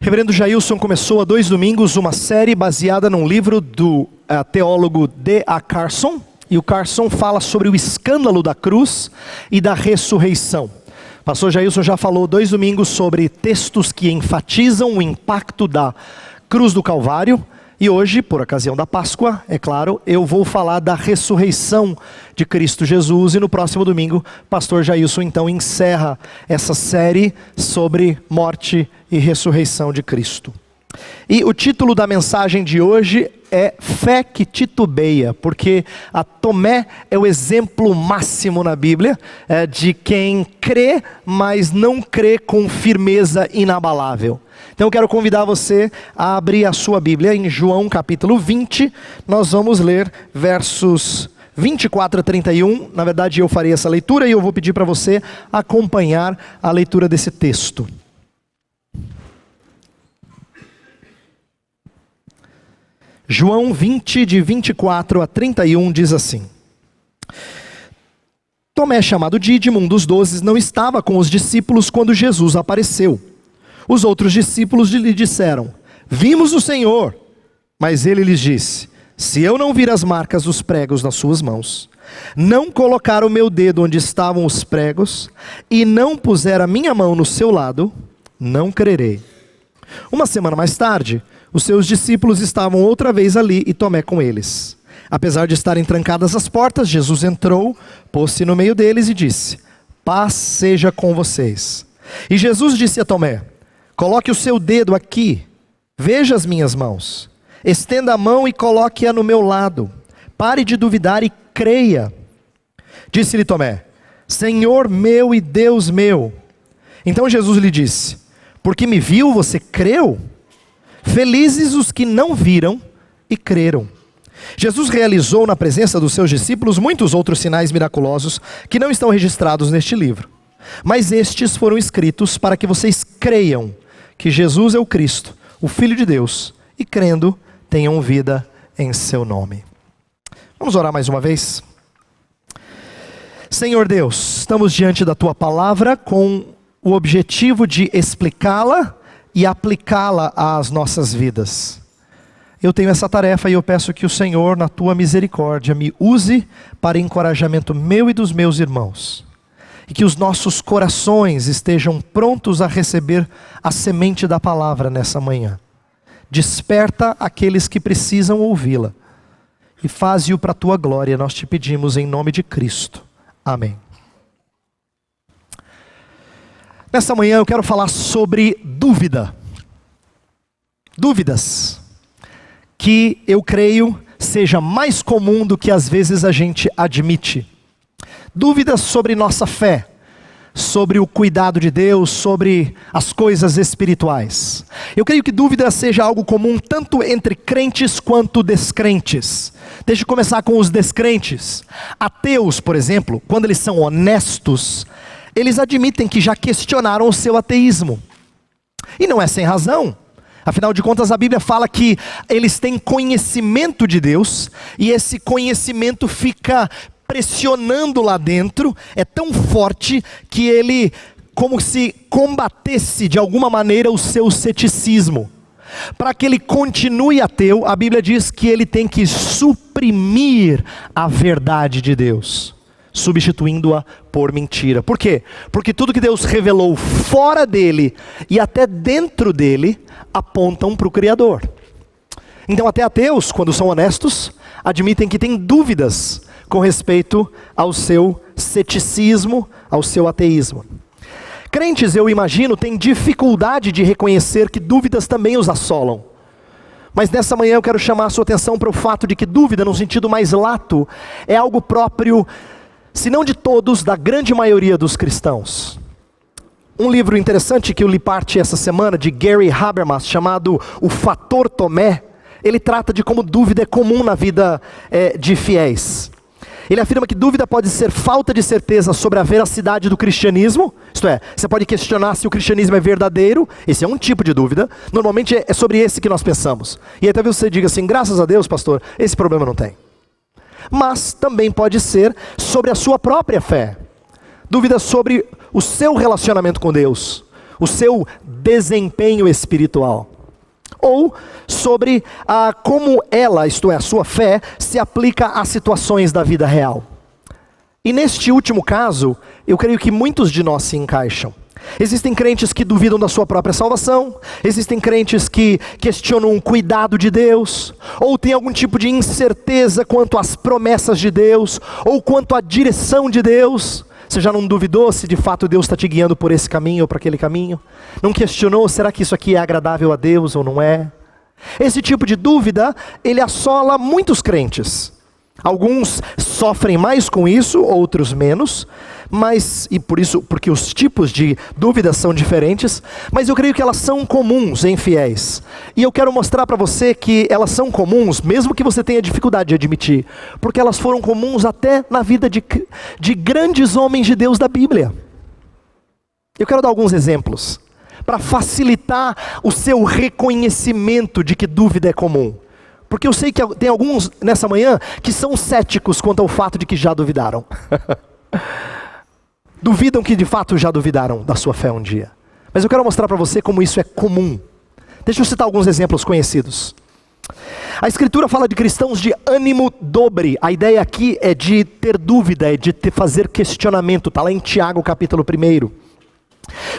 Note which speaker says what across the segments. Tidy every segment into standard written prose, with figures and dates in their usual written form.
Speaker 1: Reverendo Jailson começou há 2 domingos uma série baseada num livro do teólogo D.A. Carson. E o Carson fala sobre o escândalo da cruz e da ressurreição. O pastor Jailson já falou 2 domingos sobre textos que enfatizam o impacto da cruz do Calvário. E hoje, por ocasião da Páscoa, é claro, eu vou falar da ressurreição de Cristo Jesus. E no próximo domingo, pastor Jailson então encerra essa série sobre morte e ressurreição de Cristo. E o título da mensagem de hoje é Fé que titubeia, porque a Tomé é o exemplo máximo na Bíblia de quem crê, mas não crê com firmeza inabalável. Então eu quero convidar você a abrir a sua Bíblia em João capítulo 20, nós vamos ler versos 24 a 31, na verdade eu farei essa leitura e eu vou pedir para você acompanhar a leitura desse texto. João 20, de 24 a 31, diz assim: Tomé, chamado Dídimo, um dos 12, não estava com os discípulos quando Jesus apareceu. Os outros discípulos lhe disseram: vimos o Senhor. Mas ele lhes disse: se eu não vir as marcas dos pregos nas suas mãos, não colocar o meu dedo onde estavam os pregos, e não puser a minha mão no seu lado, não crerei. Uma semana mais tarde, os seus discípulos estavam outra vez ali e Tomé com eles. Apesar de estarem trancadas as portas, Jesus entrou, pôs-se no meio deles e disse: paz seja com vocês. E Jesus disse a Tomé: coloque o seu dedo aqui, veja as minhas mãos. Estenda a mão e coloque-a no meu lado. Pare de duvidar e creia. Disse-lhe Tomé: Senhor meu e Deus meu. Então Jesus lhe disse: porque me viu, você creu? Felizes os que não viram e creram. Jesus realizou na presença dos seus discípulos muitos outros sinais miraculosos que não estão registrados neste livro. Mas estes foram escritos para que vocês creiam que Jesus é o Cristo, o Filho de Deus, e crendo, tenham vida em seu nome. Vamos orar mais uma vez? Senhor Deus, estamos diante da tua palavra com o objetivo de explicá-la e aplicá-la às nossas vidas. Eu tenho essa tarefa e eu peço que o Senhor, na tua misericórdia, me use para encorajamento meu e dos meus irmãos. E que os nossos corações estejam prontos a receber a semente da palavra nessa manhã. Desperta aqueles que precisam ouvi-la. E faze-o para a tua glória, nós te pedimos em nome de Cristo. Amém. Nessa manhã eu quero falar sobre dúvida. Dúvidas que eu creio seja mais comum do que às vezes a gente admite. Dúvidas sobre nossa fé, sobre o cuidado de Deus, sobre as coisas espirituais. Eu creio que dúvida seja algo comum tanto entre crentes quanto descrentes. Deixa eu começar com os descrentes. Ateus, por exemplo, quando eles são honestos, eles admitem que já questionaram o seu ateísmo. E não é sem razão. Afinal de contas, a Bíblia fala que eles têm conhecimento de Deus, e esse conhecimento fica pressionando lá dentro, é tão forte que ele como se combatesse de alguma maneira o seu ceticismo. Para que ele continue ateu, a Bíblia diz que ele tem que suprimir a verdade de Deus, substituindo-a por mentira. Por quê? Porque tudo que Deus revelou fora dele e até dentro dele apontam para o Criador. Então até ateus, quando são honestos, admitem que têm dúvidas com respeito ao seu ceticismo, ao seu ateísmo. Crentes, eu imagino, têm dificuldade de reconhecer que dúvidas também os assolam. Mas nessa manhã eu quero chamar a sua atenção para o fato de que dúvida, no sentido mais lato, é algo próprio, se não de todos, da grande maioria dos cristãos. Um livro interessante que eu li parte essa semana, de Gary Habermas, chamado O Fator Tomé, ele trata de como dúvida é comum na vida de fiéis. Ele afirma que dúvida pode ser falta de certeza sobre a veracidade do cristianismo, isto é, você pode questionar se o cristianismo é verdadeiro, esse é um tipo de dúvida, normalmente é sobre esse que nós pensamos. E aí talvez você diga assim, graças a Deus pastor, esse problema não tem. Mas também pode ser sobre a sua própria fé, dúvida sobre o seu relacionamento com Deus, o seu desempenho espiritual, ou sobre como ela, isto é, a sua fé, se aplica às situações da vida real. E neste último caso, eu creio que muitos de nós se encaixam. Existem crentes que duvidam da sua própria salvação, existem crentes que questionam o cuidado de Deus, ou tem algum tipo de incerteza quanto às promessas de Deus, ou quanto à direção de Deus. Você já não duvidou se de fato Deus está te guiando por esse caminho ou por aquele caminho? Não questionou, será que isso aqui é agradável a Deus ou não é? Esse tipo de dúvida, ele assola muitos crentes. Alguns sofrem mais com isso, outros menos, porque os tipos de dúvidas são diferentes, mas eu creio que elas são comuns em fiéis. E eu quero mostrar para você que elas são comuns, mesmo que você tenha dificuldade de admitir, porque elas foram comuns até na vida de grandes homens de Deus da Bíblia. Eu quero dar alguns exemplos, para facilitar o seu reconhecimento de que dúvida é comum. Porque eu sei que tem alguns nessa manhã que são céticos quanto ao fato de que já duvidaram. Duvidam que de fato já duvidaram da sua fé um dia. Mas eu quero mostrar para você como isso é comum. Deixa eu citar alguns exemplos conhecidos. A Escritura fala de cristãos de ânimo dobre. A ideia aqui é de ter dúvida, é de fazer questionamento. Está lá em Tiago capítulo 1.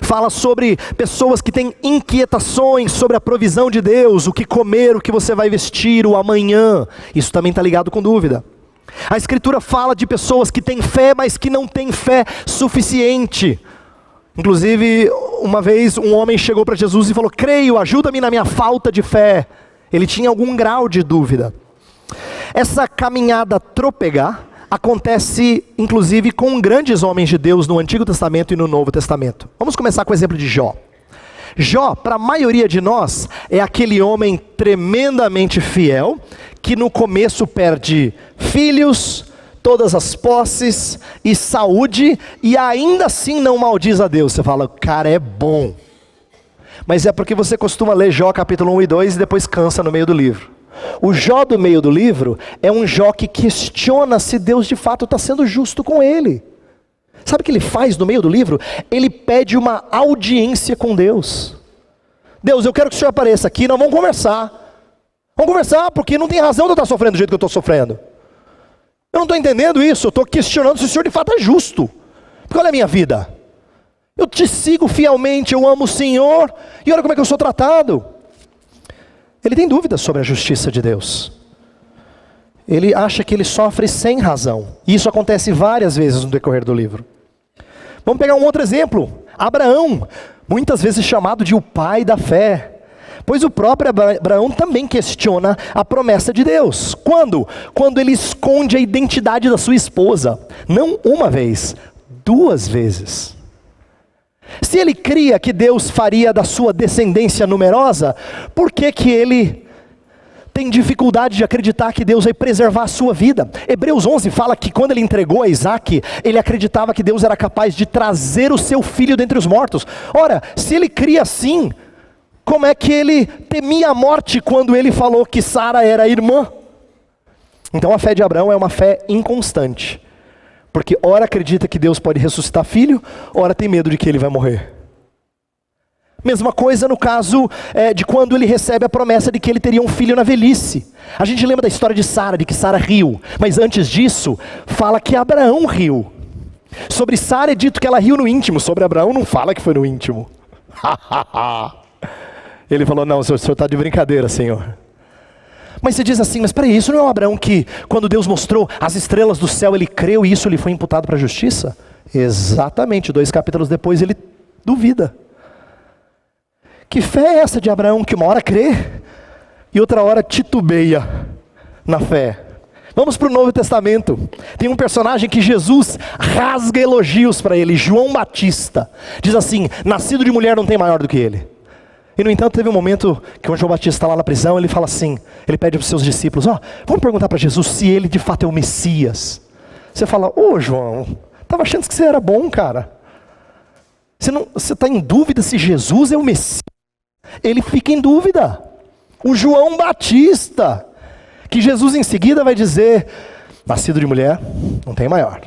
Speaker 1: Fala sobre pessoas que têm inquietações sobre a provisão de Deus, o que comer, o que você vai vestir, o amanhã. Isso também está ligado com dúvida. A Escritura fala de pessoas que têm fé, mas que não têm fé suficiente. Inclusive, uma vez um homem chegou para Jesus e falou: creio, ajuda-me na minha falta de fé. Ele tinha algum grau de dúvida. Essa caminhada trôpega acontece inclusive com grandes homens de Deus no Antigo Testamento e no Novo Testamento. Vamos começar com o exemplo de Jó. Jó, para a maioria de nós, é aquele homem tremendamente fiel, que no começo perde filhos, todas as posses e saúde, e ainda assim não maldiz a Deus. Você fala, o cara é bom. Mas é porque você costuma ler Jó capítulo 1 e 2 e depois cansa no meio do livro. O Jó do meio do livro é um Jó que questiona se Deus de fato está sendo justo com ele. Sabe o que ele faz no meio do livro? Ele pede uma audiência com Deus. Deus, eu quero que o Senhor apareça aqui, nós vamos conversar. Vamos conversar, porque não tem razão de eu estar sofrendo do jeito que eu estou sofrendo. Eu não estou entendendo isso, eu estou questionando se o Senhor de fato é justo. Porque olha a minha vida. Eu te sigo fielmente, eu amo o Senhor, e olha como é que eu sou tratado. Ele tem dúvidas sobre a justiça de Deus. Ele acha que ele sofre sem razão. E isso acontece várias vezes no decorrer do livro. Vamos pegar um outro exemplo. Abraão, muitas vezes chamado de o pai da fé. Pois o próprio Abraão também questiona a promessa de Deus. Quando? Quando ele esconde a identidade da sua esposa. Não uma vez, 2 vezes. Se ele cria que Deus faria da sua descendência numerosa, por que ele tem dificuldade de acreditar que Deus vai preservar a sua vida? Hebreus 11 fala que quando ele entregou a Isaac, ele acreditava que Deus era capaz de trazer o seu filho dentre os mortos. Ora, se ele cria assim, como é que ele temia a morte quando ele falou que Sara era irmã? Então a fé de Abraão é uma fé inconstante. Porque ora acredita que Deus pode ressuscitar filho, ora tem medo de que ele vai morrer. Mesma coisa no caso de quando ele recebe a promessa de que ele teria um filho na velhice. A gente lembra da história de Sara, de que Sara riu. Mas antes disso, fala que Abraão riu. Sobre Sara é dito que ela riu no íntimo, sobre Abraão não fala que foi no íntimo. Ele falou, não, o senhor está de brincadeira, Senhor. Mas você diz assim, mas peraí, isso não é o Abraão que, quando Deus mostrou as estrelas do céu, ele creu e isso lhe foi imputado para a justiça? Exatamente, 2 capítulos depois ele duvida. Que fé é essa de Abraão que uma hora crê e outra hora titubeia na fé? Vamos para o Novo Testamento. Tem um personagem que Jesus rasga elogios para ele, João Batista. Diz assim, nascido de mulher não tem maior do que ele. E no entanto teve um momento que o João Batista está lá na prisão, ele fala assim, ele pede para os seus discípulos, vamos perguntar para Jesus se ele de fato é o Messias. Você fala, João, estava achando que você era bom, cara. Você está em dúvida se Jesus é o Messias? Ele fica em dúvida. O João Batista, que Jesus em seguida vai dizer, nascido de mulher, não tem maior.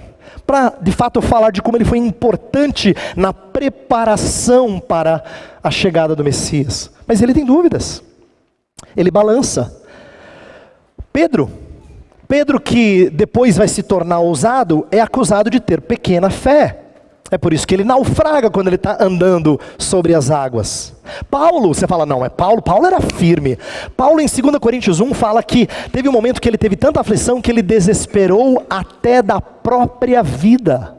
Speaker 1: para de fato falar de como ele foi importante na preparação para a chegada do Messias. Mas ele tem dúvidas, ele balança. Pedro, que depois vai se tornar ousado, é acusado de ter pequena fé. É por isso que ele naufraga quando ele está andando sobre as águas. Paulo, você fala, não, é Paulo era firme. Paulo em 2 Coríntios 1 fala que teve um momento que ele teve tanta aflição que ele desesperou até da própria vida.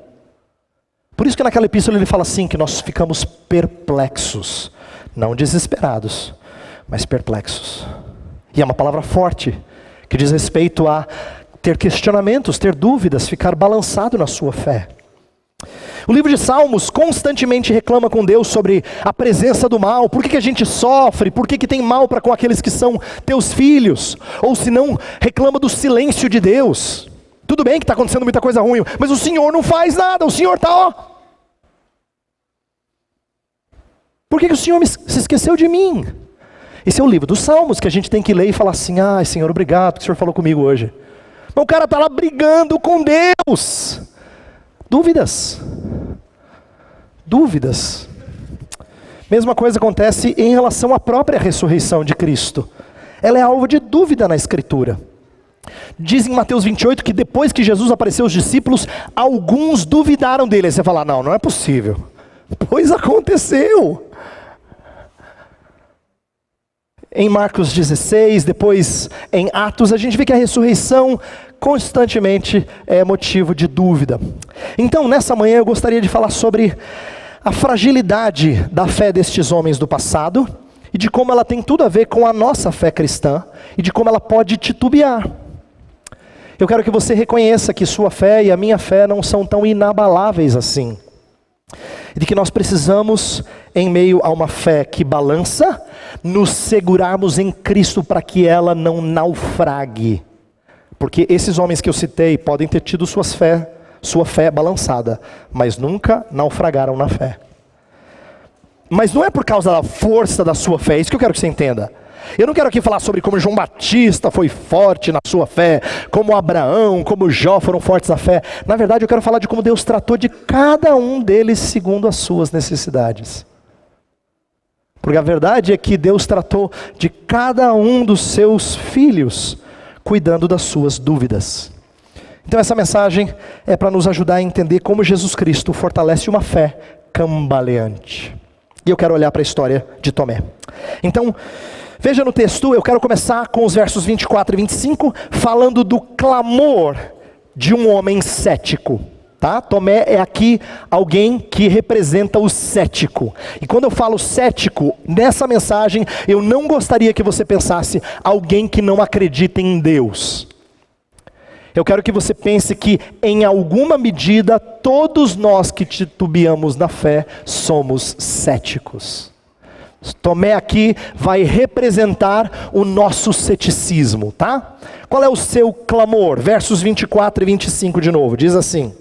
Speaker 1: Por isso que naquela epístola ele fala assim, que nós ficamos perplexos, não desesperados, mas perplexos. E é uma palavra forte, que diz respeito a ter questionamentos, ter dúvidas, ficar balançado na sua fé. O livro de Salmos constantemente reclama com Deus sobre a presença do mal. Por que a gente sofre? Por que tem mal para com aqueles que são teus filhos? Ou se não, reclama do silêncio de Deus. Tudo bem que está acontecendo muita coisa ruim, mas o Senhor não faz nada, o Senhor está ó. Por que o Senhor se esqueceu de mim? Esse é o livro dos Salmos que a gente tem que ler e falar assim, ai Senhor, obrigado que o Senhor falou comigo hoje. Mas o cara está lá brigando com Deus. Dúvidas. Mesma coisa acontece em relação à própria ressurreição de Cristo. Ela é alvo de dúvida na Escritura. Diz em Mateus 28 que depois que Jesus apareceu aos discípulos, alguns duvidaram dele. Aí você fala, não é possível. Pois aconteceu. Em Marcos 16, depois em Atos, a gente vê que a ressurreição constantemente é motivo de dúvida. Então, nessa manhã eu gostaria de falar sobre a fragilidade da fé destes homens do passado e de como ela tem tudo a ver com a nossa fé cristã e de como ela pode titubear. Eu quero que você reconheça que sua fé e a minha fé não são tão inabaláveis assim. E de que nós precisamos, em meio a uma fé que balança, nos segurarmos em Cristo para que ela não naufrague. Porque esses homens que eu citei podem ter tido sua fé balançada, mas nunca naufragaram na fé. Mas não é por causa da força da sua fé, é isso que eu quero que você entenda. Eu não quero aqui falar sobre como João Batista foi forte na sua fé, como Abraão, como Jó foram fortes na fé. Na verdade eu quero falar de como Deus tratou de cada um deles segundo as suas necessidades. Porque a verdade é que Deus tratou de cada um dos seus filhos, cuidando das suas dúvidas. Então essa mensagem é para nos ajudar a entender como Jesus Cristo fortalece uma fé cambaleante. E eu quero olhar para a história de Tomé. Então, veja no texto, eu quero começar com os versos 24 e 25, falando do clamor de um homem cético. Tá? Tomé é aqui alguém que representa o cético. E quando eu falo cético, nessa mensagem, eu não gostaria que você pensasse alguém que não acredita em Deus. Eu quero que você pense que, em alguma medida, todos nós que titubeamos na fé, somos céticos. Tomé aqui vai representar o nosso ceticismo, tá? Qual é o seu clamor? Versos 24 e 25 de novo, diz assim: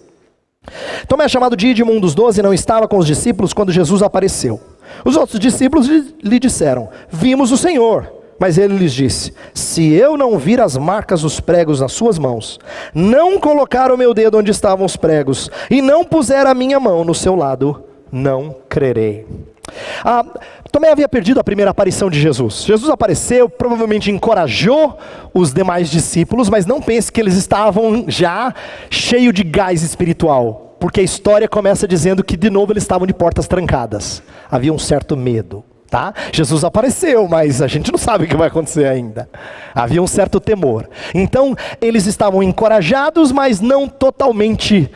Speaker 1: Tomé, chamado Dídimo, um dos 12, não estava com os discípulos quando Jesus apareceu. Os outros discípulos lhe disseram: vimos o Senhor. Mas ele lhes disse: se eu não vir as marcas dos pregos nas suas mãos, não colocar o meu dedo onde estavam os pregos, e não puser a minha mão no seu lado, não crerei. Tomé havia perdido a primeira aparição de Jesus. Jesus apareceu, provavelmente encorajou os demais discípulos, mas não pense que eles estavam já cheios de gás espiritual, porque a história começa dizendo que de novo eles estavam de portas trancadas. Havia um certo medo. Tá? Jesus apareceu, mas a gente não sabe o que vai acontecer ainda. Havia um certo temor. Então, eles estavam encorajados, mas não totalmente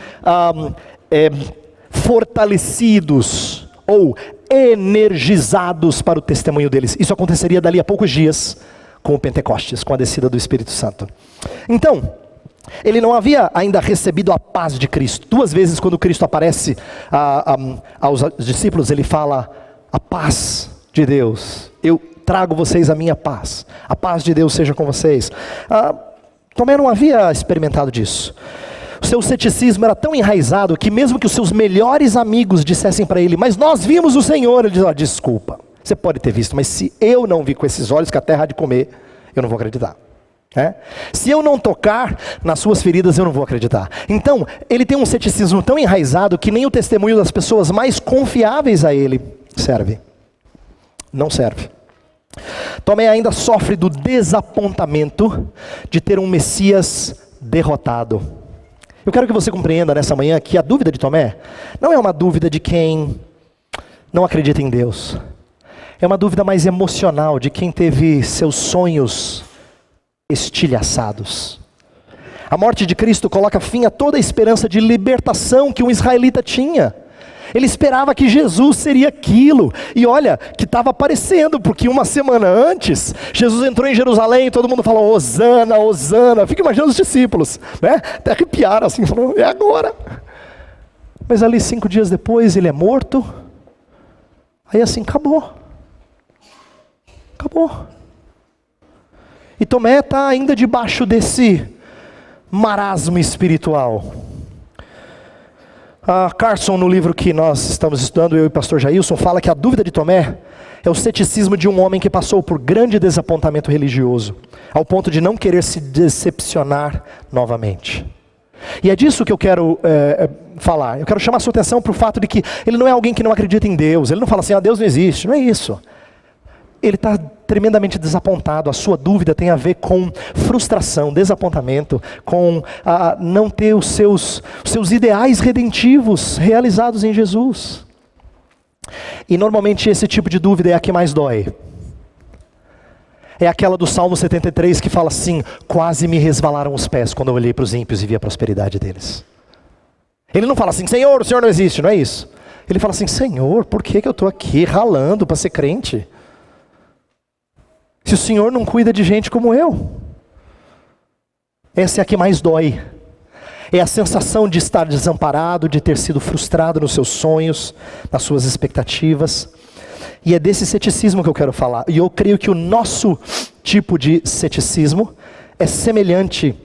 Speaker 1: fortalecidos ou energizados para o testemunho deles. Isso aconteceria dali a poucos dias com o Pentecostes, com a descida do Espírito Santo. Então, ele não havia ainda recebido a paz de Cristo. 2 vezes quando Cristo aparece aos discípulos, ele fala: a paz de Deus, eu trago vocês a minha paz, a paz de Deus seja com vocês. Tomé não havia experimentado disso. O seu ceticismo era tão enraizado que mesmo que os seus melhores amigos dissessem para ele: mas nós vimos o Senhor, ele diz: desculpa, você pode ter visto, mas se eu não vi com esses olhos que a terra há de comer, eu não vou acreditar. Se eu não tocar nas suas feridas, eu não vou acreditar. Então, ele tem um ceticismo tão enraizado que nem o testemunho das pessoas mais confiáveis a ele serve. Não serve. Tomé ainda sofre do desapontamento de ter um Messias derrotado. Eu quero que você compreenda nessa manhã que a dúvida de Tomé não é uma dúvida de quem não acredita em Deus. É uma dúvida mais emocional de quem teve seus sonhos estilhaçados. A morte de Cristo coloca fim a toda a esperança de libertação que um israelita tinha. Ele esperava que Jesus seria aquilo. E olha, que estava aparecendo, porque uma semana antes, Jesus entrou em Jerusalém e todo mundo falou, Hosana, Hosana. Fica imaginando os discípulos, até arrepiaram assim, falando, é agora. Mas ali 5 dias depois, ele é morto. Aí assim, acabou. Acabou. E Tomé está ainda debaixo desse marasmo espiritual. Carson, no livro que nós estamos estudando, eu e o pastor Jailson, fala que a dúvida de Tomé é o ceticismo de um homem que passou por grande desapontamento religioso, ao ponto de não querer se decepcionar novamente. E é disso que eu quero falar. Eu quero chamar a sua atenção para o fato de que ele não é alguém que não acredita em Deus. Ele não fala assim, Deus não existe. Não é isso. Ele está tremendamente desapontado. A sua dúvida tem a ver com frustração, desapontamento, com não ter os seus ideais redentivos realizados em Jesus. E normalmente esse tipo de dúvida é a que mais dói. É aquela do Salmo 73 que fala assim, quase me resvalaram os pés quando eu olhei para os ímpios e vi a prosperidade deles. Ele não fala assim, Senhor, o Senhor não existe, não é isso. Ele fala assim, Senhor, por que eu estou aqui ralando para ser crente? Se o Senhor não cuida de gente como eu. Essa é a que mais dói. É a sensação de estar desamparado, de ter sido frustrado nos seus sonhos, nas suas expectativas. E é desse ceticismo que eu quero falar. E eu creio que o nosso tipo de ceticismo é semelhante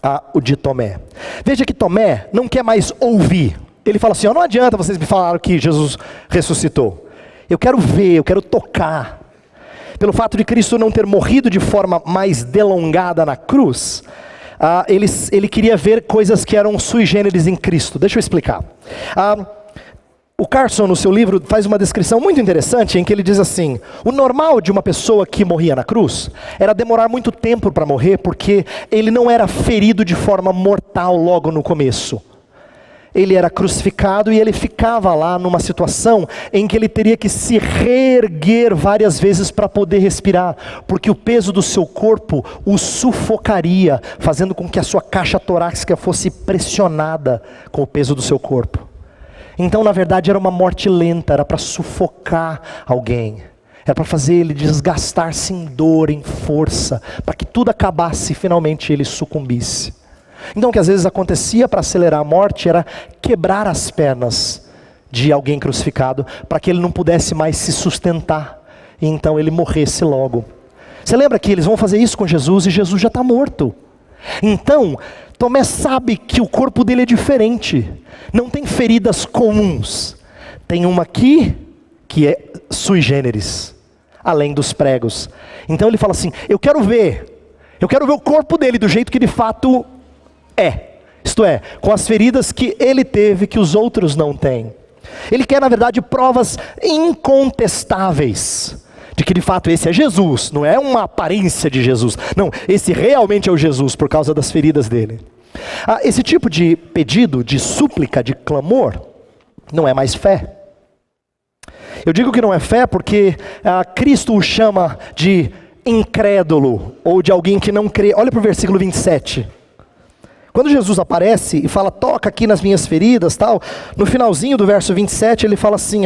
Speaker 1: ao de Tomé. Veja que Tomé não quer mais ouvir. Ele fala assim, não adianta vocês me falaram que Jesus ressuscitou. Eu quero ver, eu quero tocar. Pelo fato de Cristo não ter morrido de forma mais delongada na cruz, ele queria ver coisas que eram sui generis em Cristo. Deixa eu explicar. O Carson, no seu livro, faz uma descrição muito interessante, em que ele diz assim, o normal de uma pessoa que morria na cruz, era demorar muito tempo para morrer, porque ele não era ferido de forma mortal logo no começo. Ele era crucificado e ele ficava lá numa situação em que ele teria que se reerguer várias vezes para poder respirar, porque o peso do seu corpo o sufocaria, fazendo com que a sua caixa torácica fosse pressionada com o peso do seu corpo. Então, na verdade, era uma morte lenta, era para sufocar alguém, era para fazer ele desgastar-se em dor, em força, para que tudo acabasse e finalmente ele sucumbisse. Então o que às vezes acontecia para acelerar a morte era quebrar as pernas de alguém crucificado, para que ele não pudesse mais se sustentar, e então ele morresse logo. Você lembra que eles vão fazer isso com Jesus e Jesus já está morto. Então, Tomé sabe que o corpo dele é diferente, não tem feridas comuns, tem uma aqui que é sui generis, além dos pregos. Então ele fala assim, eu quero ver o corpo dele do jeito que de fato isto é, com as feridas que ele teve que os outros não têm. Ele quer na verdade provas incontestáveis, de que de fato esse é Jesus, não é uma aparência de Jesus, não, esse realmente é o Jesus por causa das feridas dele. Esse tipo de pedido, de súplica, de clamor, não é mais fé. Eu digo que não é fé porque Cristo o chama de incrédulo, ou de alguém que não crê. Olha para o versículo 27. Quando Jesus aparece e fala, toca aqui nas minhas feridas, tal, no finalzinho do verso 27 ele fala assim,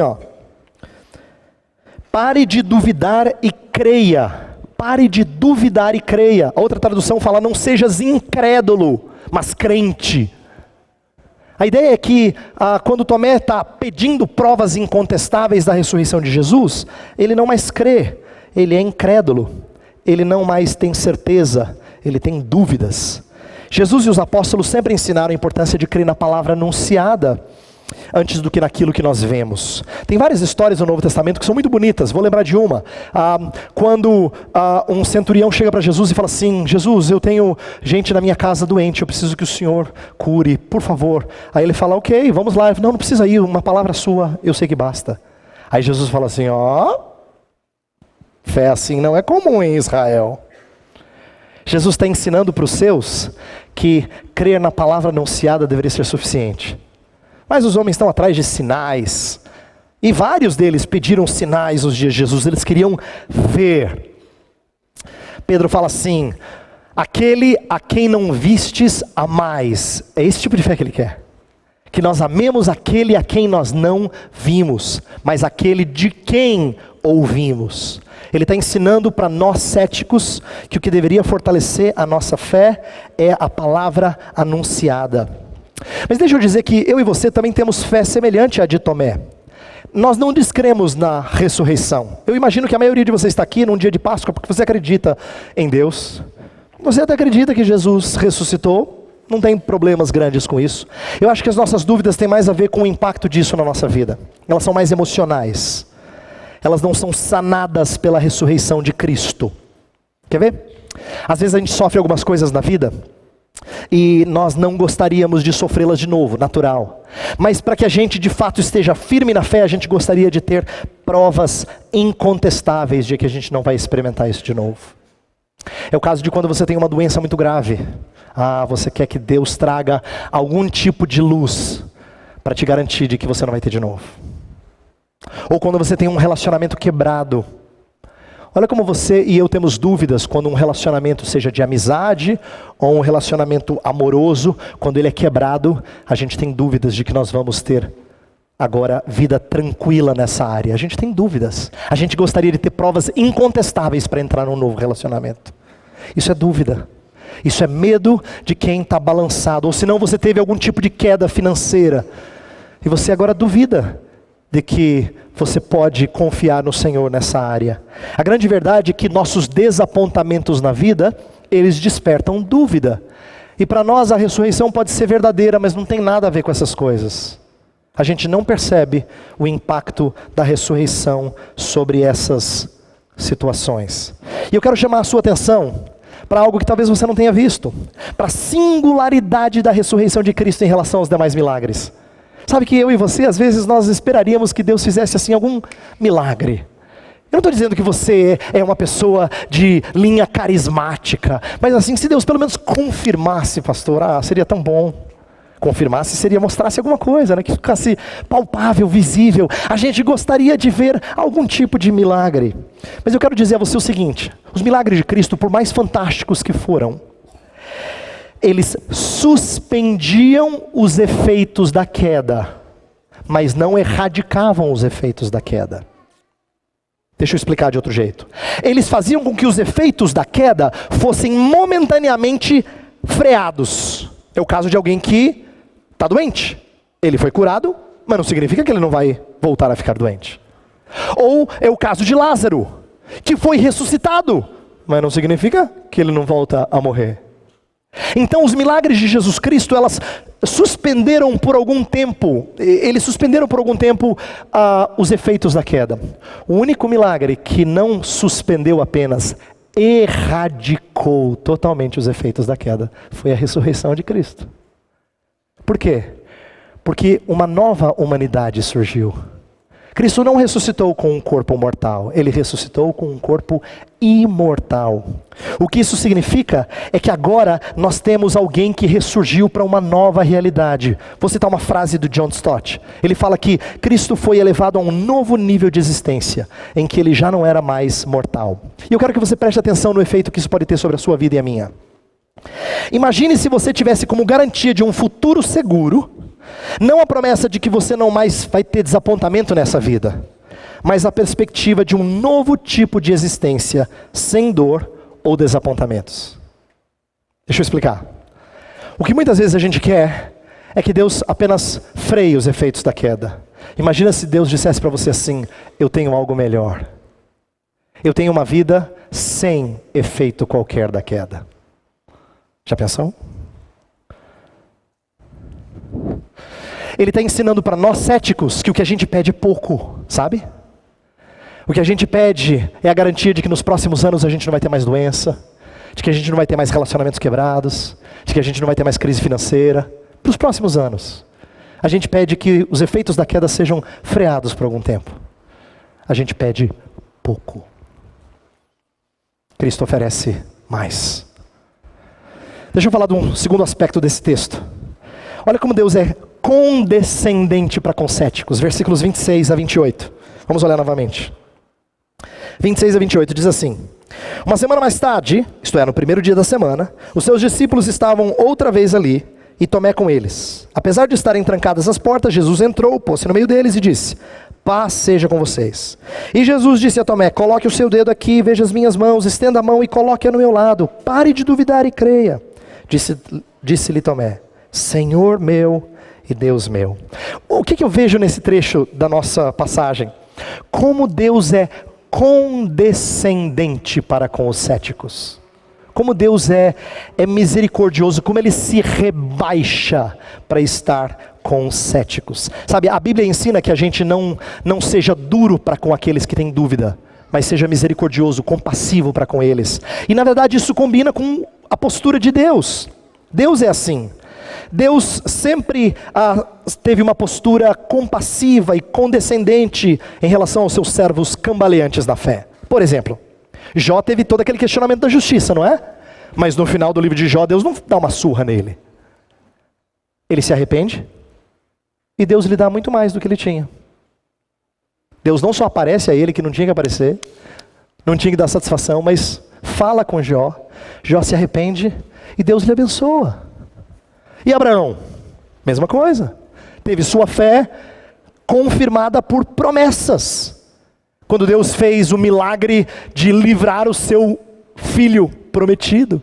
Speaker 1: pare de duvidar e creia. Pare de duvidar e creia. A outra tradução fala, não sejas incrédulo, mas crente. A ideia é que quando Tomé está pedindo provas incontestáveis da ressurreição de Jesus, ele não mais crê, ele é incrédulo, ele não mais tem certeza, ele tem dúvidas. Jesus e os apóstolos sempre ensinaram a importância de crer na palavra anunciada. antes do que naquilo que nós vemos. Tem várias histórias no Novo Testamento que são muito bonitas. Vou lembrar de uma. Quando um centurião chega para Jesus e fala assim: Jesus, eu tenho gente na minha casa doente, eu preciso que o Senhor cure, por favor. Aí ele fala: ok, vamos lá. Ele fala: não precisa ir, uma palavra sua, eu sei que basta. Aí Jesus fala assim: fé assim não é comum em Israel. Jesus está ensinando para os seus que crer na palavra anunciada deveria ser suficiente. Mas os homens estão atrás de sinais. E vários deles pediram sinais nos dias de Jesus. Eles queriam ver. Pedro fala assim: aquele a quem não vistes, amais. É esse tipo de fé que ele quer. Que nós amemos aquele a quem nós não vimos, mas aquele de quem ouvimos. Ele está ensinando para nós céticos que o que deveria fortalecer a nossa fé é a palavra anunciada. Mas deixa eu dizer que eu e você também temos fé semelhante à de Tomé. Nós não descremos na ressurreição. Eu imagino que a maioria de vocês está aqui num dia de Páscoa porque você acredita em Deus. Você até acredita que Jesus ressuscitou. Não tem problemas grandes com isso. Eu acho que as nossas dúvidas têm mais a ver com o impacto disso na nossa vida. Elas são mais emocionais. Elas não são sanadas pela ressurreição de Cristo. Quer ver? Às vezes a gente sofre algumas coisas na vida e nós não gostaríamos de sofrê-las de novo, natural. Mas para que a gente de fato esteja firme na fé, a gente gostaria de ter provas incontestáveis de que a gente não vai experimentar isso de novo. É o caso de quando você tem uma doença muito grave. Você quer que Deus traga algum tipo de luz para te garantir de que você não vai ter de novo. Ou quando você tem um relacionamento quebrado. Olha como você e eu temos dúvidas quando um relacionamento, seja de amizade ou um relacionamento amoroso, quando ele é quebrado, a gente tem dúvidas de que nós vamos ter agora vida tranquila nessa área. A gente tem dúvidas. A gente gostaria de ter provas incontestáveis para entrar num novo relacionamento. Isso é dúvida. Isso é medo de quem está balançado. Ou senão você teve algum tipo de queda financeira e você agora duvida de que você pode confiar no Senhor nessa área. A grande verdade é que nossos desapontamentos na vida, eles despertam dúvida. E para nós a ressurreição pode ser verdadeira, mas não tem nada a ver com essas coisas. A gente não percebe o impacto da ressurreição sobre essas situações. E eu quero chamar a sua atenção para algo que talvez você não tenha visto. Para a singularidade da ressurreição de Cristo em relação aos demais milagres. Sabe que eu e você, às vezes, nós esperaríamos que Deus fizesse assim algum milagre. Eu não estou dizendo que você é uma pessoa de linha carismática, mas assim, se Deus pelo menos confirmasse, pastor, seria tão bom. Confirmasse seria mostrasse alguma coisa, né? Que ficasse palpável, visível. A gente gostaria de ver algum tipo de milagre. Mas eu quero dizer a você o seguinte: os milagres de Cristo, por mais fantásticos que foram, eles suspendiam os efeitos da queda, mas não erradicavam os efeitos da queda. Deixa eu explicar de outro jeito. Eles faziam com que os efeitos da queda fossem momentaneamente freados. É o caso de alguém que está doente. Ele foi curado, mas não significa que ele não vai voltar a ficar doente. Ou é o caso de Lázaro, que foi ressuscitado, mas não significa que ele não volta a morrer. Então os milagres de Jesus Cristo, eles suspenderam por algum tempo os efeitos da queda. O único milagre que não suspendeu apenas, erradicou totalmente os efeitos da queda, foi a ressurreição de Cristo. Por quê? Porque uma nova humanidade surgiu. Cristo não ressuscitou com um corpo mortal, ele ressuscitou com um corpo imortal. O que isso significa é que agora nós temos alguém que ressurgiu para uma nova realidade. Vou citar uma frase do John Stott. Ele fala que Cristo foi elevado a um novo nível de existência, em que ele já não era mais mortal. E eu quero que você preste atenção no efeito que isso pode ter sobre a sua vida e a minha. Imagine se você tivesse como garantia de um futuro seguro, não a promessa de que você não mais vai ter desapontamento nessa vida, mas a perspectiva de um novo tipo de existência, sem dor ou desapontamentos. Deixa eu explicar. O que muitas vezes a gente quer é que Deus apenas freie os efeitos da queda. Imagina se Deus dissesse para você assim: eu tenho algo melhor. Eu tenho uma vida sem efeito qualquer da queda. Já pensou? Ele está ensinando para nós céticos que o que a gente pede é pouco, sabe? O que a gente pede é a garantia de que nos próximos anos a gente não vai ter mais doença, de que a gente não vai ter mais relacionamentos quebrados, de que a gente não vai ter mais crise financeira, para os próximos anos. A gente pede que os efeitos da queda sejam freados por algum tempo. A gente pede pouco. Cristo oferece mais. Deixa eu falar de um segundo aspecto desse texto. Olha como Deus é condescendente para com os céticos. Versículos 26 a 28. Vamos olhar novamente. 26 a 28 diz assim: uma semana mais tarde, isto é, no primeiro dia da semana, os seus discípulos estavam outra vez ali, e Tomé com eles. Apesar de estarem trancadas as portas, Jesus entrou, pôs-se no meio deles e disse: paz seja com vocês. E Jesus disse a Tomé: coloque o seu dedo aqui, veja as minhas mãos, estenda a mão e coloque-a no meu lado. Pare de duvidar e creia. Disse-lhe Tomé: Senhor meu e Deus meu. O que eu vejo nesse trecho da nossa passagem? Como Deus é condescendente para com os céticos. Como Deus é misericordioso, como Ele se rebaixa para estar com os céticos. Sabe, a Bíblia ensina que a gente não seja duro para com aqueles que têm dúvida, mas seja misericordioso, compassivo para com eles. E na verdade isso combina com a postura de Deus. Deus é assim. Deus sempre teve uma postura compassiva e condescendente em relação aos seus servos cambaleantes da fé. Por exemplo, Jó teve todo aquele questionamento da justiça, não é? Mas no final do livro de Jó, Deus não dá uma surra nele. Ele se arrepende e Deus lhe dá muito mais do que ele tinha. Deus não só aparece a ele que não tinha que aparecer, não tinha que dar satisfação, mas fala com Jó. Jó se arrepende e Deus lhe abençoa. E Abraão? Mesma coisa. Teve sua fé confirmada por promessas. Quando Deus fez o milagre de livrar o seu filho prometido.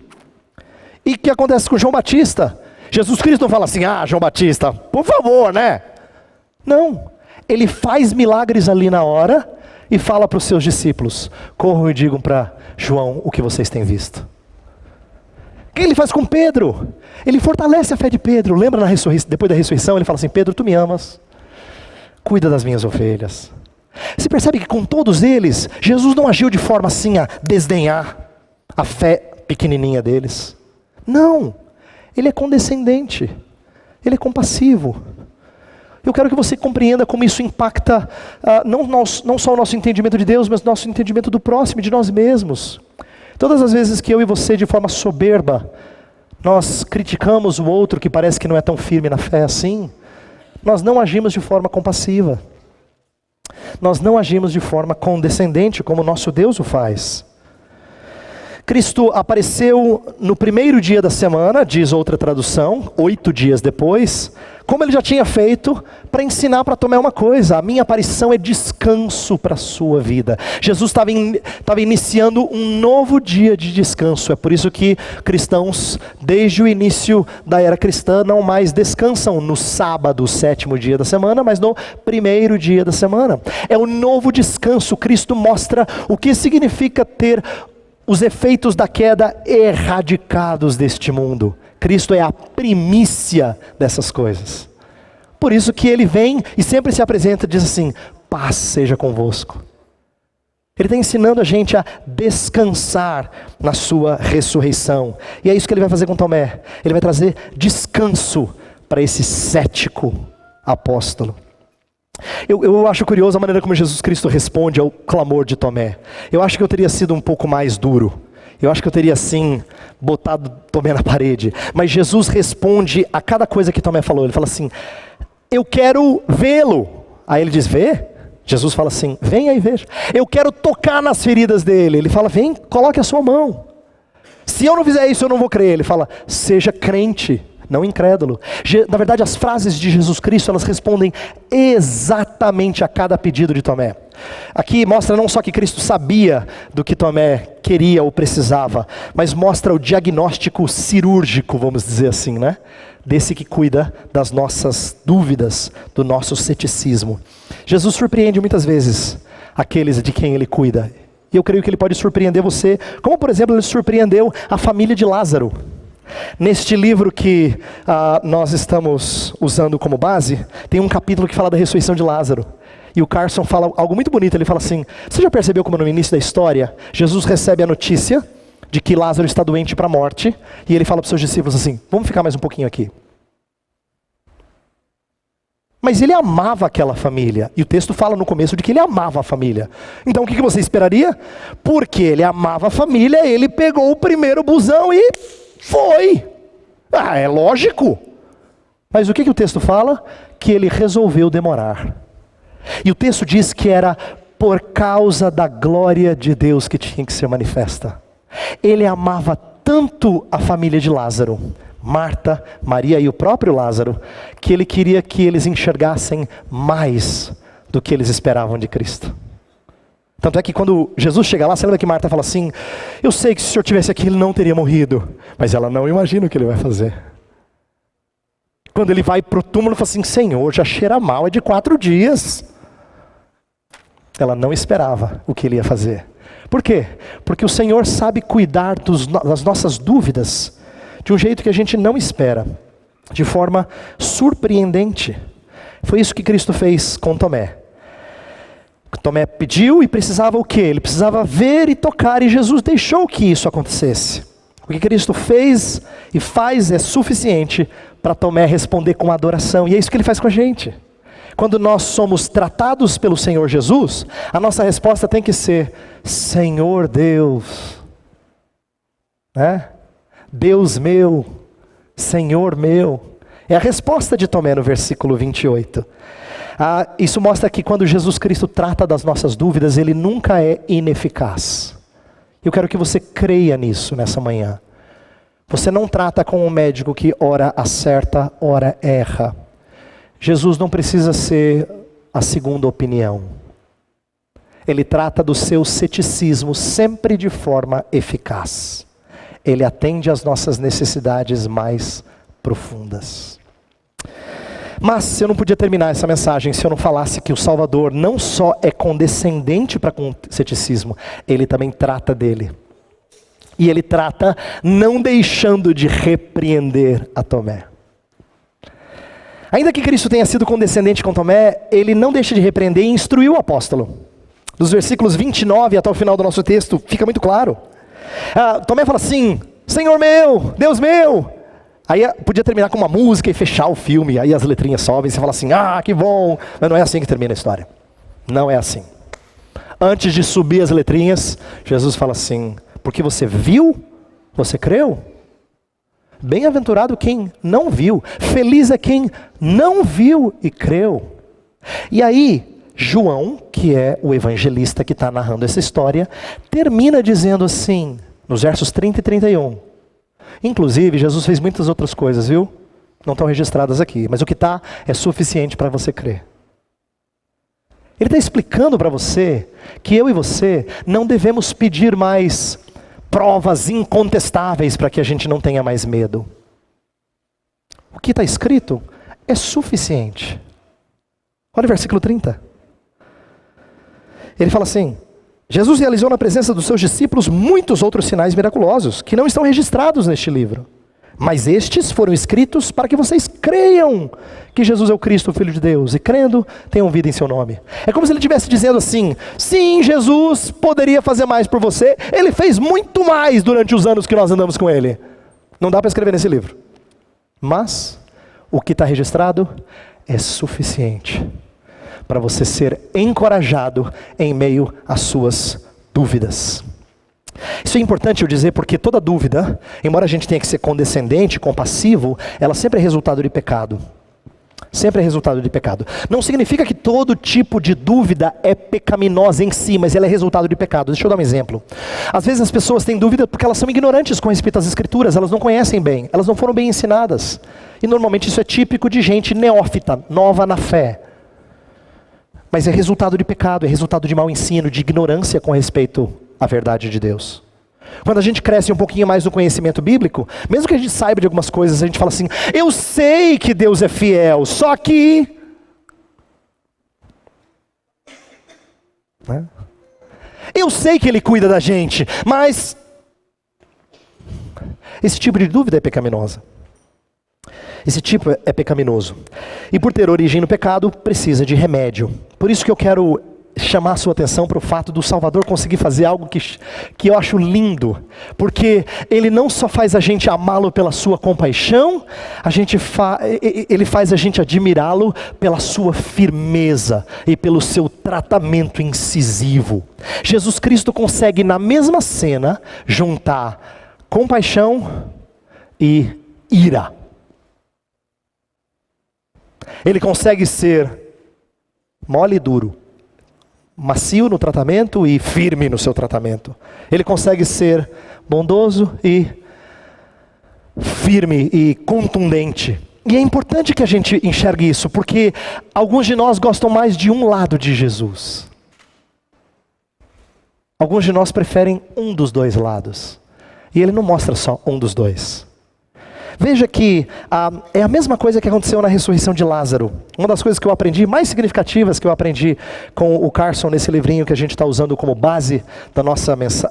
Speaker 1: E o que acontece com João Batista? Jesus Cristo não fala assim: João Batista, por favor, né? Não. Ele faz milagres ali na hora e fala para os seus discípulos: corram e digam para João o que vocês têm visto. O que ele faz com Pedro? Ele fortalece a fé de Pedro. Lembra depois da ressurreição, ele fala assim: Pedro, tu me amas, cuida das minhas ovelhas. Você percebe que com todos eles, Jesus não agiu de forma assim a desdenhar a fé pequenininha deles. Não, ele é condescendente, ele é compassivo. Eu quero que você compreenda como isso impacta não só o nosso entendimento de Deus, mas o nosso entendimento do próximo e de nós mesmos. Todas as vezes que eu e você, de forma soberba, nós criticamos o outro que parece que não é tão firme na fé assim, nós não agimos de forma compassiva. Nós não agimos de forma condescendente, como o nosso Deus o faz. Cristo apareceu no primeiro dia da semana, diz outra tradução, 8 dias depois, como ele já tinha feito, para ensinar para Tomé uma coisa: a minha aparição é descanso para a sua vida. Jesus estava iniciando um novo dia de descanso. É por isso que cristãos, desde o início da era cristã, não mais descansam no sábado, 7º dia da semana, mas no primeiro dia da semana. É um novo descanso. Cristo mostra o que significa ter os efeitos da queda erradicados deste mundo. Cristo é a primícia dessas coisas. Por isso que ele vem e sempre se apresenta e diz assim: paz seja convosco. Ele está ensinando a gente a descansar na sua ressurreição. E é isso que ele vai fazer com Tomé. Ele vai trazer descanso para esse cético apóstolo. Eu acho curioso a maneira como Jesus Cristo responde ao clamor de Tomé. Eu acho que eu teria sido um pouco mais duro. Eu acho que eu teria sim botado Tomé na parede. Mas Jesus responde a cada coisa que Tomé falou. Ele fala assim: eu quero vê-lo. Aí ele diz: vê? Jesus fala assim: venha e veja. Eu quero tocar nas feridas dele. Ele fala: vem, coloque a sua mão. Se eu não fizer isso, eu não vou crer. Ele fala: seja crente, não incrédulo. Na verdade, as frases de Jesus Cristo, elas respondem exatamente a cada pedido de Tomé. Aqui mostra não só que Cristo sabia do que Tomé queria ou precisava, mas mostra o diagnóstico cirúrgico, vamos dizer assim, né? Desse que cuida das nossas dúvidas, do nosso ceticismo. Jesus surpreende muitas vezes aqueles de quem ele cuida. E eu creio que ele pode surpreender você, como por exemplo ele surpreendeu a família de Lázaro. Neste livro que nós estamos usando como base, tem um capítulo que fala da ressurreição de Lázaro. E o Carson fala algo muito bonito, ele fala assim: você já percebeu como no início da história, Jesus recebe a notícia de que Lázaro está doente para a morte, e ele fala para os seus discípulos assim: vamos ficar mais um pouquinho aqui. Mas ele amava aquela família, e o texto fala no começo de que ele amava a família. Então o que você esperaria? Porque ele amava a família, ele pegou o primeiro busão e foi. É lógico. Mas o que o texto fala? Que ele resolveu demorar. E o texto diz que era por causa da glória de Deus que tinha que ser manifesta. Ele amava tanto a família de Lázaro, Marta, Maria e o próprio Lázaro, que ele queria que eles enxergassem mais do que eles esperavam de Cristo. Tanto é que quando Jesus chega lá, você lembra que Marta fala assim: eu sei que se o senhor tivesse aqui ele não teria morrido. Mas ela não imagina o que ele vai fazer. Quando ele vai para o túmulo, fala assim: Senhor, já cheira mal, é de 4 dias. Ela não esperava o que ele ia fazer. Por quê? Porque o Senhor sabe cuidar das nossas dúvidas de um jeito que a gente não espera, de forma surpreendente. Foi isso que Cristo fez com Tomé. Tomé pediu e precisava o quê? Ele precisava ver e tocar, e Jesus deixou que isso acontecesse. O que Cristo fez e faz é suficiente para Tomé responder com adoração, e é isso que ele faz com a gente. Quando nós somos tratados pelo Senhor Jesus, a nossa resposta tem que ser: Senhor Deus, Deus meu, Senhor meu. É a resposta de Tomé no versículo 28. Isso mostra que quando Jesus Cristo trata das nossas dúvidas, Ele nunca é ineficaz. Eu quero que você creia nisso nessa manhã. Você não trata com um médico que ora acerta, ora erra. Jesus não precisa ser a segunda opinião. Ele trata do seu ceticismo sempre de forma eficaz. Ele atende às nossas necessidades mais profundas. Mas eu não podia terminar essa mensagem se eu não falasse que o Salvador não só é condescendente para com o ceticismo, ele também trata dele. E ele trata não deixando de repreender a Tomé. Ainda que Cristo tenha sido condescendente com Tomé, ele não deixa de repreender e instruir o apóstolo. Dos versículos 29 até o final do nosso texto, fica muito claro. Tomé fala assim: Senhor meu, Deus meu. Aí podia terminar com uma música e fechar o filme, aí as letrinhas sobem, você fala assim: que bom. Mas não é assim que termina a história. Não é assim. Antes de subir as letrinhas, Jesus fala assim: porque você viu, você creu? Bem-aventurado quem não viu, feliz é quem não viu e creu. E aí, João, que é o evangelista que está narrando essa história, termina dizendo assim, nos versos 30 e 31. Inclusive, Jesus fez muitas outras coisas, viu? Não estão registradas aqui, mas o que está é suficiente para você crer. Ele está explicando para você que eu e você não devemos pedir mais provas incontestáveis para que a gente não tenha mais medo. O que está escrito é suficiente. Olha o versículo 30. Ele fala assim: Jesus realizou na presença dos seus discípulos muitos outros sinais miraculosos, que não estão registrados neste livro. Mas estes foram escritos para que vocês creiam que Jesus é o Cristo, o Filho de Deus, e crendo, tenham vida em seu nome. É como se ele estivesse dizendo assim: sim, Jesus poderia fazer mais por você, ele fez muito mais durante os anos que nós andamos com ele. Não dá para escrever nesse livro. Mas, o que está registrado é suficiente para você ser encorajado em meio às suas dúvidas. Isso é importante eu dizer porque toda dúvida, embora a gente tenha que ser condescendente, compassivo, ela sempre é resultado de pecado. Sempre é resultado de pecado. Não significa que todo tipo de dúvida é pecaminosa em si, mas ela é resultado de pecado. Deixa eu dar um exemplo. Às vezes as pessoas têm dúvida porque elas são ignorantes com respeito às escrituras, elas não conhecem bem, elas não foram bem ensinadas. E normalmente isso é típico de gente neófita, nova na fé. Mas é resultado de pecado, é resultado de mau ensino, de ignorância com respeito à verdade de Deus. Quando a gente cresce um pouquinho mais no conhecimento bíblico, mesmo que a gente saiba de algumas coisas, a gente fala assim: eu sei que Deus é fiel, só que... Eu sei que Ele cuida da gente, mas... Esse tipo de dúvida é pecaminosa. Esse tipo é pecaminoso. E por ter origem no pecado, precisa de remédio. Por isso que eu quero chamar a sua atenção para o fato do Salvador conseguir fazer algo que eu acho lindo. Porque ele não só faz a gente amá-lo pela sua compaixão, ele faz a gente admirá-lo pela sua firmeza e pelo seu tratamento incisivo. Jesus Cristo consegue na mesma cena juntar compaixão e ira. Ele consegue ser mole e duro, macio no tratamento e firme no seu tratamento. Ele consegue ser bondoso e firme e contundente. E é importante que a gente enxergue isso, porque alguns de nós gostam mais de um lado de Jesus. Alguns de nós preferem um dos dois lados. E ele não mostra só um dos dois. Veja que é a mesma coisa que aconteceu na ressurreição de Lázaro. Uma das coisas que eu aprendi, mais significativas que eu aprendi com o Carson nesse livrinho que a gente está usando como base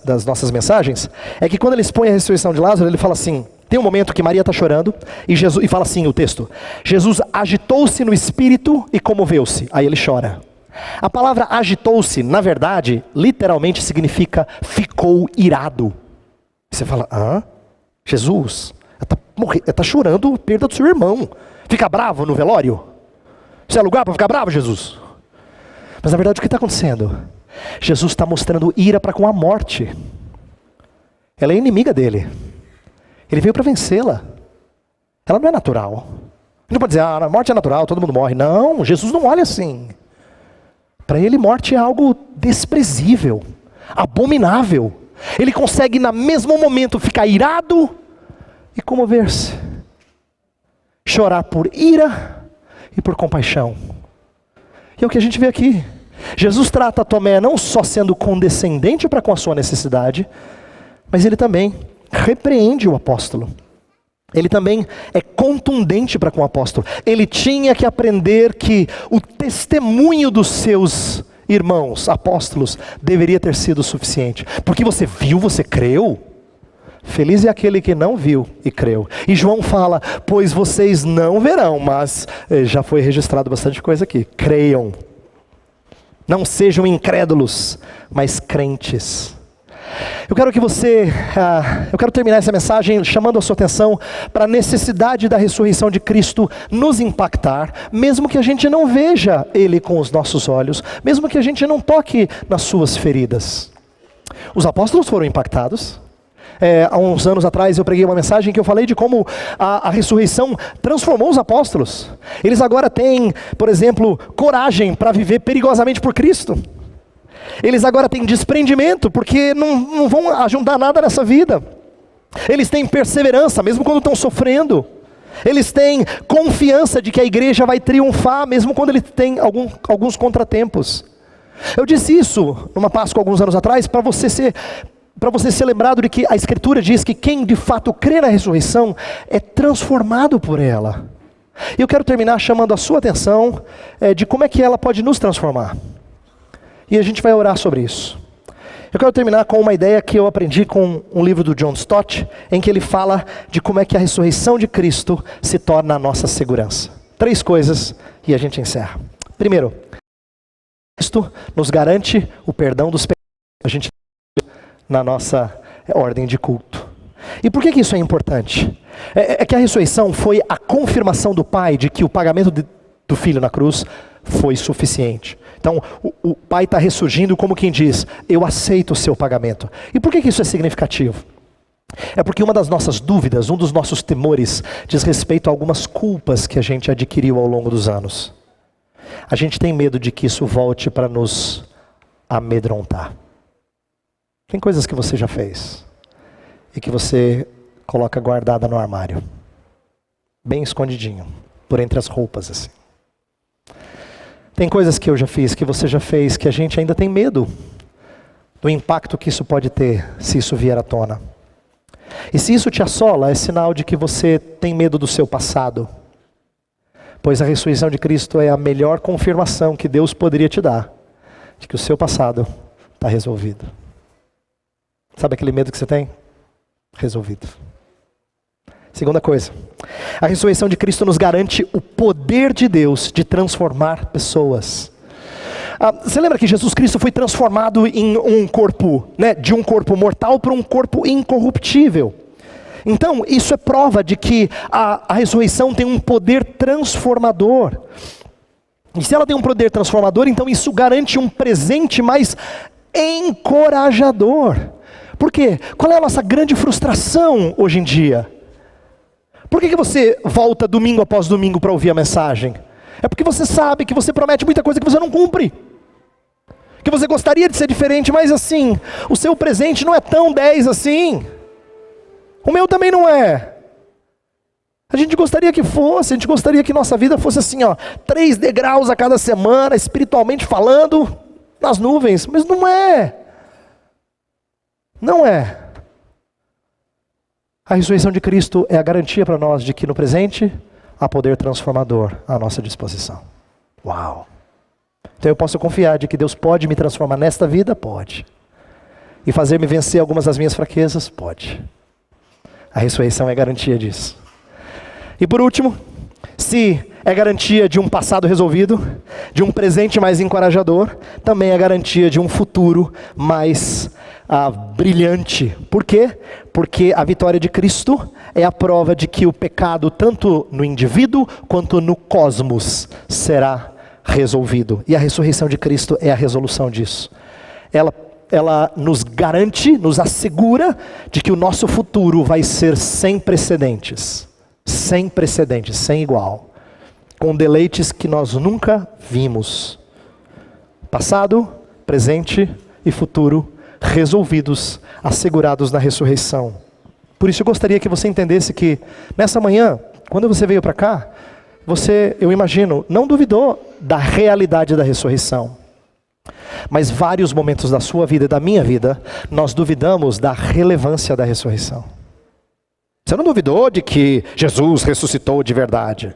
Speaker 1: das nossas mensagens, é que quando ele expõe a ressurreição de Lázaro, ele fala assim, tem um momento que Maria está chorando, e fala assim o texto, Jesus agitou-se no espírito e comoveu-se, aí ele chora. A palavra agitou-se, na verdade, literalmente significa ficou irado. Você fala, Jesus... Está chorando a perda do seu irmão. Fica bravo no velório? Isso é lugar para ficar bravo, Jesus? Mas na verdade o que está acontecendo? Jesus está mostrando ira para com a morte. Ela é inimiga dele. Ele veio para vencê-la. Ela não é natural. Ele não pode dizer, a morte é natural, todo mundo morre. Não, Jesus não olha assim. Para ele morte é algo desprezível, abominável. Ele consegue no mesmo momento ficar irado e comover-se, chorar por ira e por compaixão. E é o que a gente vê aqui. Jesus trata Tomé não só sendo condescendente para com a sua necessidade, mas ele também repreende o apóstolo. Ele também é contundente para com o apóstolo. Ele tinha que aprender que o testemunho dos seus irmãos, apóstolos, deveria ter sido suficiente. Porque você viu, você creu? Feliz é aquele que não viu e creu. E João fala, pois vocês não verão, mas já foi registrado bastante coisa aqui. Creiam. Não sejam incrédulos, mas crentes. Eu quero terminar essa mensagem chamando a sua atenção para a necessidade da ressurreição de Cristo nos impactar, mesmo que a gente não veja Ele com os nossos olhos, mesmo que a gente não toque nas suas feridas. Os apóstolos foram impactados. Há uns anos atrás eu preguei uma mensagem que eu falei de como a ressurreição transformou os apóstolos. Eles agora têm, por exemplo, coragem para viver perigosamente por Cristo. Eles agora têm desprendimento, porque não vão ajudar nada nessa vida. Eles têm perseverança, mesmo quando estão sofrendo. Eles têm confiança de que a igreja vai triunfar, mesmo quando ele tem alguns contratempos. Eu disse isso numa Páscoa alguns anos atrás, para você ser lembrado de que a Escritura diz que quem de fato crê na ressurreição é transformado por ela. E eu quero terminar chamando a sua atenção de como é que ela pode nos transformar. E a gente vai orar sobre isso. Eu quero terminar com uma ideia que eu aprendi com um livro do John Stott, em que ele fala de como é que a ressurreição de Cristo se torna a nossa segurança. 3 coisas e a gente encerra. Primeiro, Cristo nos garante o perdão dos pecados. A gente na nossa ordem de culto. E por que isso é importante? É que a ressurreição foi a confirmação do Pai de que o pagamento do Filho na cruz foi suficiente. Então, o Pai está ressurgindo como quem diz, eu aceito o seu pagamento. E por que isso é significativo? É porque uma das nossas dúvidas, um dos nossos temores, diz respeito a algumas culpas que a gente adquiriu ao longo dos anos. A gente tem medo de que isso volte para nos amedrontar. Tem coisas que você já fez e que você coloca guardada no armário, bem escondidinho, por entre as roupas assim. Tem coisas que eu já fiz, que você já fez, que a gente ainda tem medo do impacto que isso pode ter, se isso vier à tona. E se isso te assola, é sinal de que você tem medo do seu passado. Pois a ressurreição de Cristo é a melhor confirmação que Deus poderia te dar, de que o seu passado está resolvido. Sabe aquele medo que você tem? Resolvido. Segunda coisa, a ressurreição de Cristo nos garante o poder de Deus de transformar pessoas. Você lembra que Jesus Cristo foi transformado em um corpo, de um corpo mortal para um corpo incorruptível. Então, isso é prova de que a ressurreição tem um poder transformador. E se ela tem um poder transformador, então isso garante um presente mais encorajador. Por quê? Qual é a nossa grande frustração hoje em dia? Por que você volta domingo após domingo para ouvir a mensagem? É porque você sabe que você promete muita coisa que você não cumpre. Que você gostaria de ser diferente, mas assim, o seu presente não é tão 10 assim. O meu também não é. A gente gostaria que fosse, a gente gostaria que nossa vida fosse assim, 3 degraus a cada semana, espiritualmente falando, nas nuvens, mas não é. Não é. A ressurreição de Cristo é a garantia para nós de que no presente há poder transformador à nossa disposição. Uau! Então eu posso confiar de que Deus pode me transformar nesta vida? Pode. E fazer-me vencer algumas das minhas fraquezas? Pode. A ressurreição é garantia disso. E por último, se é garantia de um passado resolvido, de um presente mais encorajador, também é garantia de um futuro mais brilhante. Por quê? Porque a vitória de Cristo é a prova de que o pecado, tanto no indivíduo quanto no cosmos, será resolvido. E a ressurreição de Cristo é a resolução disso. Ela nos garante, nos assegura de que o nosso futuro vai ser sem precedentes. Sem precedentes, sem igual. Com deleites que nós nunca vimos. Passado, presente e futuro resolvidos, assegurados na ressurreição. Por isso eu gostaria que você entendesse que nessa manhã, quando você veio para cá, você, eu imagino, não duvidou da realidade da ressurreição. Mas vários momentos da sua vida e da minha vida, nós duvidamos da relevância da ressurreição. Você não duvidou de que Jesus ressuscitou de verdade,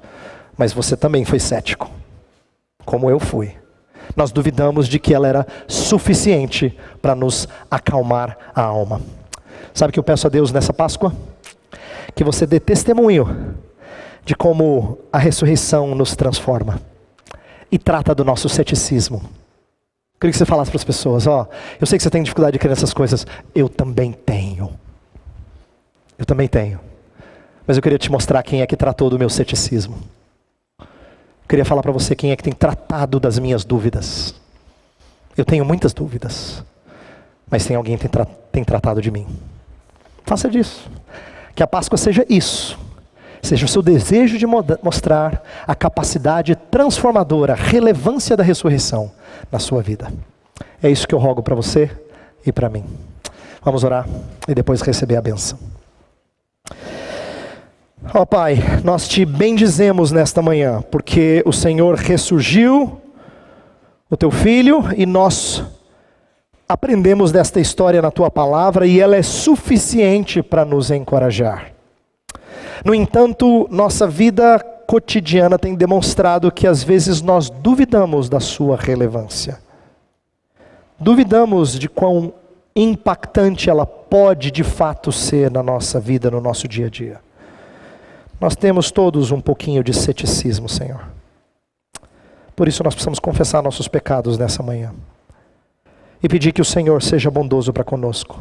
Speaker 1: mas você também foi cético, como eu fui. Nós duvidamos de que ela era suficiente para nos acalmar a alma. Sabe o que eu peço a Deus nessa Páscoa? Que você dê testemunho de como a ressurreição nos transforma e trata do nosso ceticismo. Eu queria que você falasse para as pessoas, eu sei que você tem dificuldade de crer nessas coisas, eu também tenho. Eu também tenho. Mas eu queria te mostrar quem é que tratou do meu ceticismo. Eu queria falar para você quem é que tem tratado das minhas dúvidas. Eu tenho muitas dúvidas, mas tem alguém que tem tratado de mim. Faça disso. Que a Páscoa seja isso. Seja o seu desejo de mostrar a capacidade transformadora, a relevância da ressurreição na sua vida. É isso que eu rogo para você e para mim. Vamos orar e depois receber a bênção. Ó Pai, nós te bendizemos nesta manhã, porque o Senhor ressurgiu, o teu Filho, e nós aprendemos desta história na tua palavra, e ela é suficiente para nos encorajar. No entanto, nossa vida cotidiana tem demonstrado que às vezes nós duvidamos da sua relevância. Duvidamos de quão impactante ela pode de fato ser na nossa vida, no nosso dia a dia. Nós temos todos um pouquinho de ceticismo, Senhor. Por isso nós precisamos confessar nossos pecados nessa manhã. E pedir que o Senhor seja bondoso para conosco.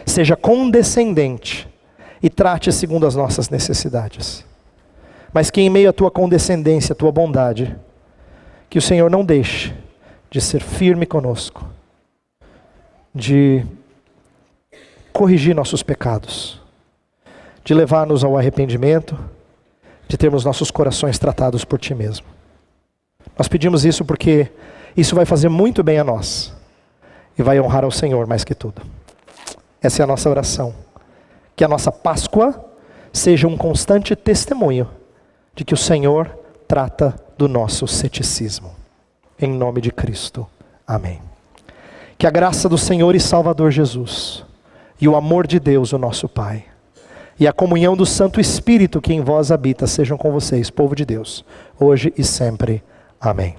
Speaker 1: Seja condescendente e trate segundo as nossas necessidades. Mas que em meio à tua condescendência, à tua bondade, que o Senhor não deixe de ser firme conosco, de corrigir nossos pecados, de levar-nos ao arrependimento, de termos nossos corações tratados por Ti mesmo. Nós pedimos isso porque isso vai fazer muito bem a nós e vai honrar ao Senhor mais que tudo. Essa é a nossa oração. Que a nossa Páscoa seja um constante testemunho de que o Senhor trata do nosso ceticismo. Em nome de Cristo. Amém. Que a graça do Senhor e Salvador Jesus, e o amor de Deus, o nosso Pai, e a comunhão do Santo Espírito que em vós habita, sejam com vocês, povo de Deus, hoje e sempre. Amém.